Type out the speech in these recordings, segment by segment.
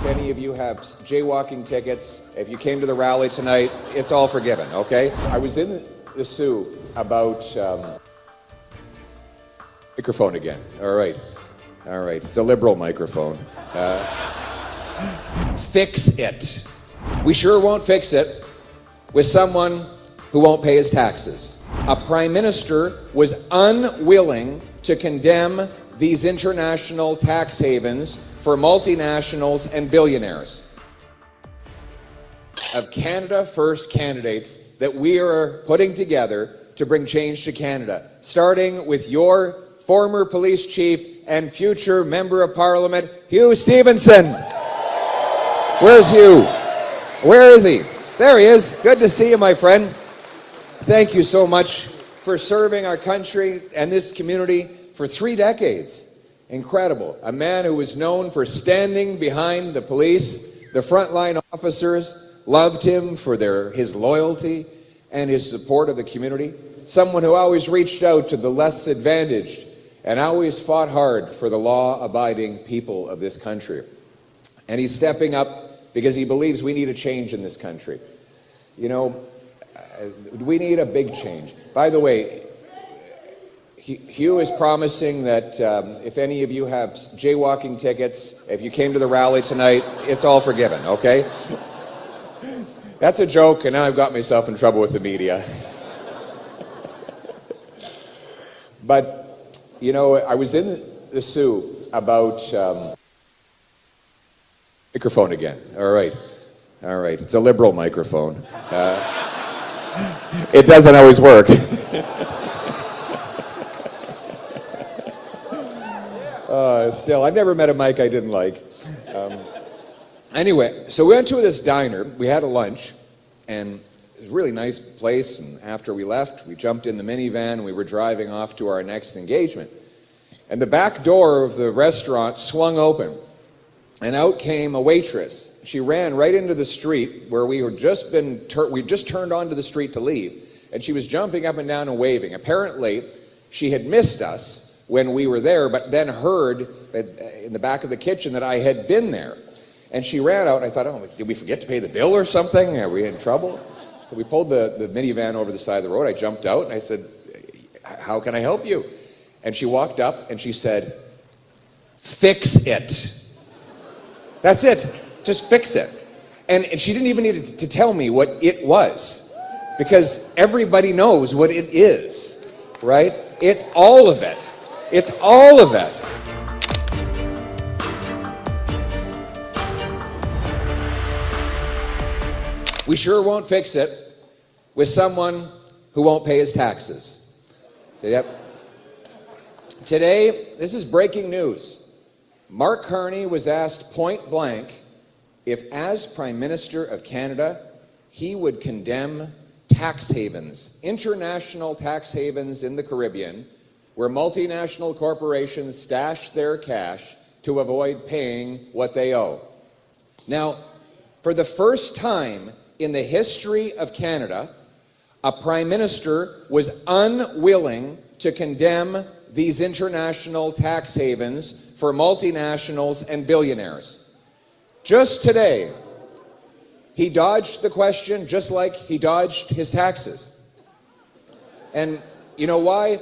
any of you have jaywalking tickets, if you came to the rally tonight, it's all forgiven, okay? I was in the Sault about... microphone again. All right. It's a liberal microphone. Fix it. We sure won't fix it with someone who won't pay his taxes. A prime minister was unwilling to condemn these international tax havens for multinationals and billionaires. Of Canada First candidates that we are putting together to bring change to Canada, starting with your former police chief and future member of parliament, Hugh Stevenson. Where's Hugh? Where is he? There he is. Good to see you, my friend. Thank you so much for serving our country and this community for 3 decades. Incredible. A man who was known for standing behind the police. The frontline officers loved him for his loyalty and his support of the community. Someone who always reached out to the less advantaged and always fought hard for the law-abiding people of this country. And he's stepping up because he believes we need a change in this country. You know, we need a big change. By the way, Hugh is promising that if any of you have jaywalking tickets, if you came to the rally tonight, it's all forgiven, okay? That's a joke, and now I've got myself in trouble with the media. But you know, I was in the Sault about... microphone again. All right. It's a liberal microphone. It doesn't always work. Still, I've never met a mic I didn't like. Anyway, so we went to this diner. We had a lunch, and it was a really nice place, and after we left, we jumped in the minivan, and we were driving off to our next engagement. And the back door of the restaurant swung open, and out came a waitress. She ran right into the street where we just turned onto the street to leave, and she was jumping up and down and waving. Apparently, she had missed us when we were there, but then heard in the back of the kitchen that I had been there. And she ran out, and I thought, oh, did we forget to pay the bill or something? Are we in trouble? So we pulled the minivan over the side of the road. I jumped out, and I said, how can I help you? And she walked up, and she said, fix it. That's it. Just fix it. And she didn't even need to tell me what it was, because everybody knows what it is, right? It's all of it. It's all of it. We sure won't fix it with someone who won't pay his taxes. Yep. Today, this is breaking news. Mark Carney was asked point blank if, as Prime Minister of Canada, he would condemn tax havens, international tax havens in the Caribbean, where multinational corporations stash their cash to avoid paying what they owe. Now, for the first time in the history of Canada, a Prime Minister was unwilling to condemn these international tax havens for multinationals and billionaires. Just today, he dodged the question just like he dodged his taxes. And you know why?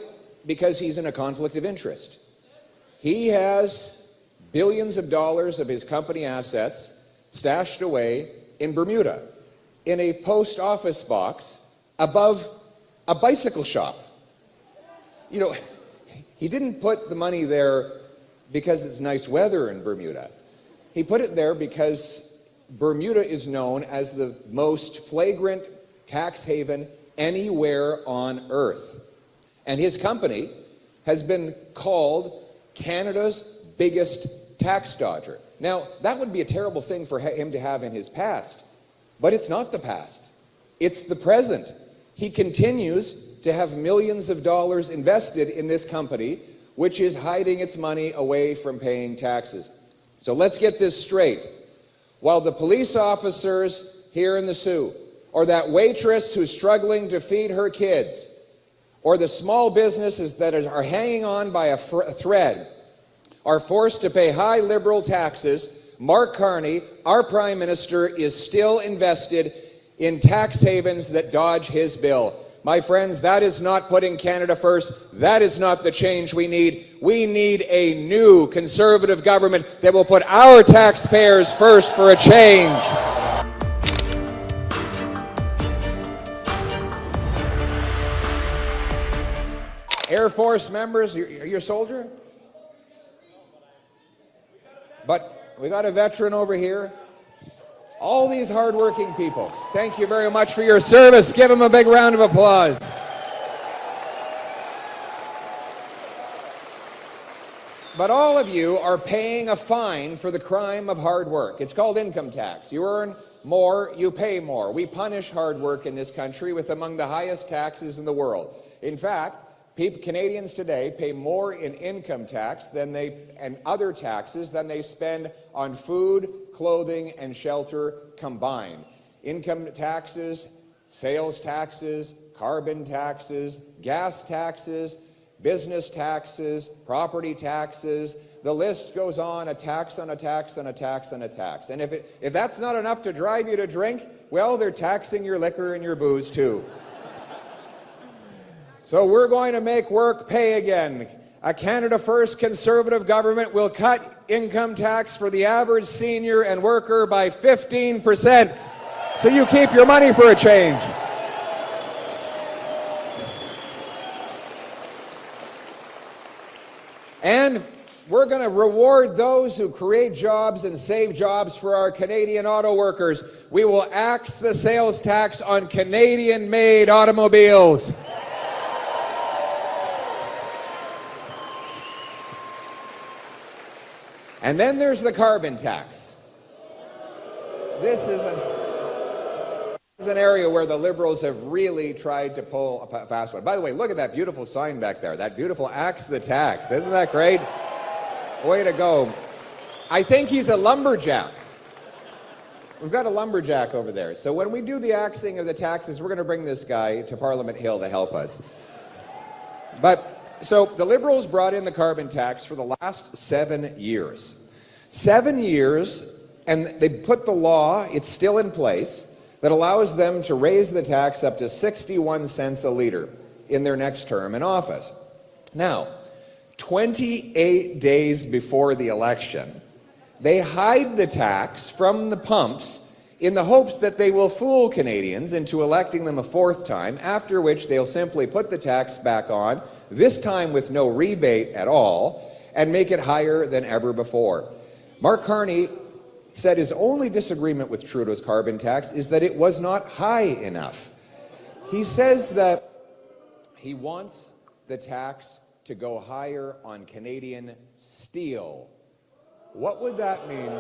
Because he's in a conflict of interest. He has billions of dollars of his company assets stashed away in Bermuda in a post office box above a bicycle shop. You know, he didn't put the money there because it's nice weather in Bermuda. He put it there because Bermuda is known as the most flagrant tax haven anywhere on earth. And his company has been called Canada's biggest tax dodger. Now, that would be a terrible thing for him to have in his past, but it's not the past. It's the present. He continues to have millions of dollars invested in this company, which is hiding its money away from paying taxes. So let's get this straight. While the police officers here in the Sault, or that waitress who's struggling to feed her kids, or the small businesses that are hanging on by a thread, are forced to pay high liberal taxes, is Mark Carney, our Prime Minister, is still invested in tax havens that dodge his bill. My friends, that is not putting Canada first. That is not the change we need. We need a new Conservative government that will put our taxpayers first for a change. Air Force members, you're a soldier? But we got a veteran over here. All these hardworking people, thank you very much for your service. Give them a big round of applause. But all of you are paying a fine for the crime of hard work. It's called income tax. You earn more, you pay more. We punish hard work in this country with among the highest taxes in the world. In fact, Canadians today pay more in income tax and other taxes than they spend on food, clothing, and shelter combined. Income taxes, sales taxes, carbon taxes, gas taxes, business taxes, property taxes. The list goes on, a tax on a tax on a tax on a tax. And if that's not enough to drive you to drink, well, they're taxing your liquor and your booze too. So we're going to make work pay again. A Canada First Conservative government will cut income tax for the average senior and worker by 15%. So you keep your money for a change. And we're going to reward those who create jobs and save jobs for our Canadian auto workers. We will axe the sales tax on Canadian-made automobiles. And then there's the carbon tax. This is an area where the Liberals have really tried to pull a fast one. By the way, look at that beautiful sign back there, that beautiful axe the tax. Isn't that great? Way to go. I think he's a lumberjack. We've got a lumberjack over there. So when we do the axing of the taxes, we're going to bring this guy to Parliament Hill to help us. So the Liberals brought in the carbon tax for the last 7 years. 7 years, and they put the law, it's still in place, that allows them to raise the tax up to 61 cents a litre in their next term in office. Now, 28 days before the election, they hide the tax from the pumps in the hopes that they will fool Canadians into electing them a fourth time, after which they'll simply put the tax back on, this time with no rebate at all, and make it higher than ever before. Mark Carney said his only disagreement with Trudeau's carbon tax is that it was not high enough. He says that he wants the tax to go higher on Canadian steel. What would that mean?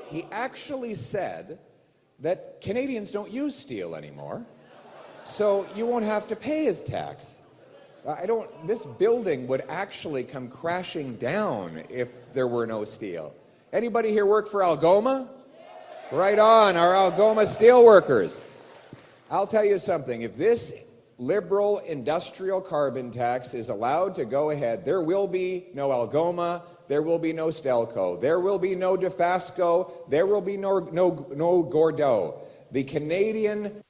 He actually said that Canadians don't use steel anymore, so you won't have to pay his tax. This building would actually come crashing down if there were no steel. Anybody here work for Algoma? Right on, our Algoma steelworkers. I'll tell you something, if this Liberal industrial carbon tax is allowed to go ahead, there will be no Algoma, there will be no Stelco, there will be no DeFasco, there will be no Gordeau. The Canadian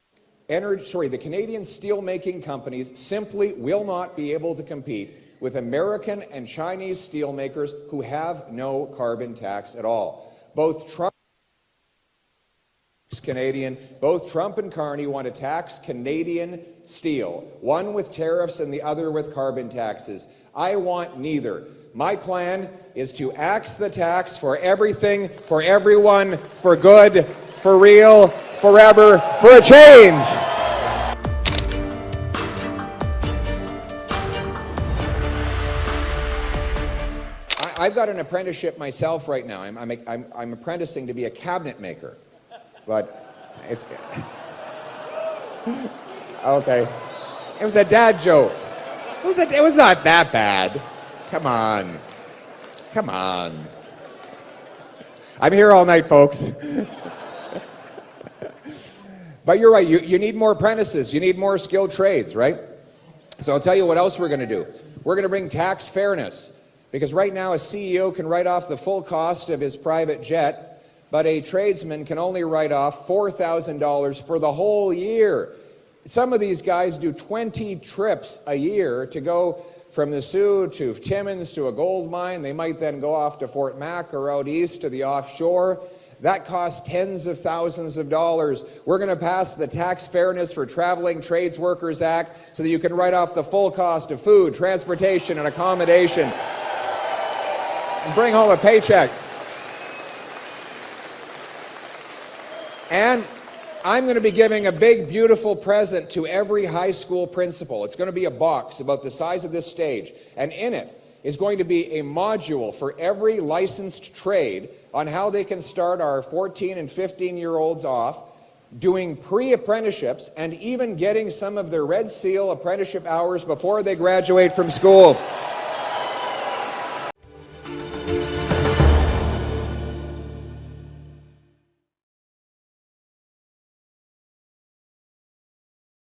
steel-making companies simply will not be able to compete with American and Chinese steelmakers who have no carbon tax at all. Both Trump and Carney want to tax Canadian steel, one with tariffs and the other with carbon taxes. I want neither. My plan is to axe the tax for everything, for everyone, for good, for real, forever, for a change. I've got an apprenticeship myself right now. I'm apprenticing to be a cabinet maker, but it's okay. It was a dad joke. It was not that bad. Come on. I'm here all night, folks. But you're right. You need more apprentices. You need more skilled trades, right? So I'll tell you what else we're going to do. We're going to bring tax fairness. Because right now a CEO can write off the full cost of his private jet, but a tradesman can only write off $4,000 for the whole year. Some of these guys do 20 trips a year to go from the Soo to Timmins to a gold mine. They might then go off to Fort Mac or out east to the offshore. That costs tens of thousands of dollars. We're going to pass the Tax Fairness for Traveling Trades Workers Act so that you can write off the full cost of food, transportation, and accommodation and bring home a paycheck. And I'm going to be giving a big, beautiful present to every high school principal. It's going to be a box about the size of this stage, and in it is going to be a module for every licensed trade on how they can start our 14 and 15-year-olds off doing pre-apprenticeships and even getting some of their Red Seal apprenticeship hours before they graduate from school.